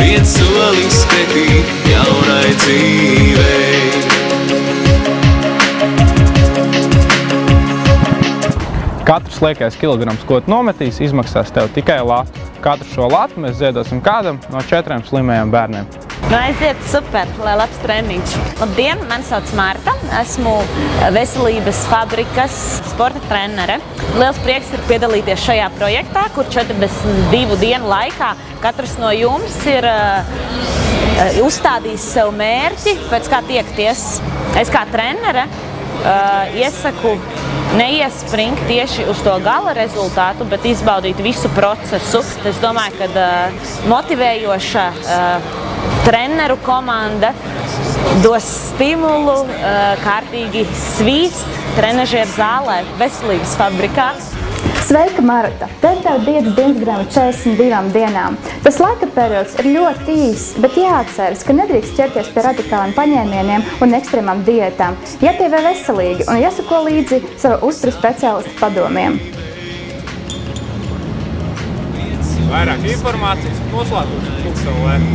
viens solis pretī jaunai dzīvei. Katrs liekais kilograms, ko tu nometīs, izmaksās tev tikai latu. Katru šo latu mēs ziedosim kādam no 4 slimajiem bērniem. Nu, aiziet, super, lai labs treniņš. Labdien, mani sauc Marta, esmu veselības fabrikas sporta trenere. Liels prieks ir piedalīties šajā projektā, kur 42 dienu laikā katrs no jums ir uzstādījis sev mērķi, pēc kā tiekties. Es kā trenere iesaku neiespringt tieši uz to gala rezultātu, bet izbaudīt visu procesu. Es domāju, ka motivējoša treneru komanda dos stimulu kārtīgi svīst trenažieru zālē veselības fabrikā. Sveika, Marta! Tev diētas dienasgrāmata 42 dienām. Tas laika periods ir ļoti īs, bet jāatceras, ka nedrīkst ķerties pie radikāliem paņēmieniem un ekstrēmām diētām. Jātievē veselīgi un jāsako līdzi savu uzturu speciālistu padomiem. Vairāk informācijas un noslēgums savu laiku.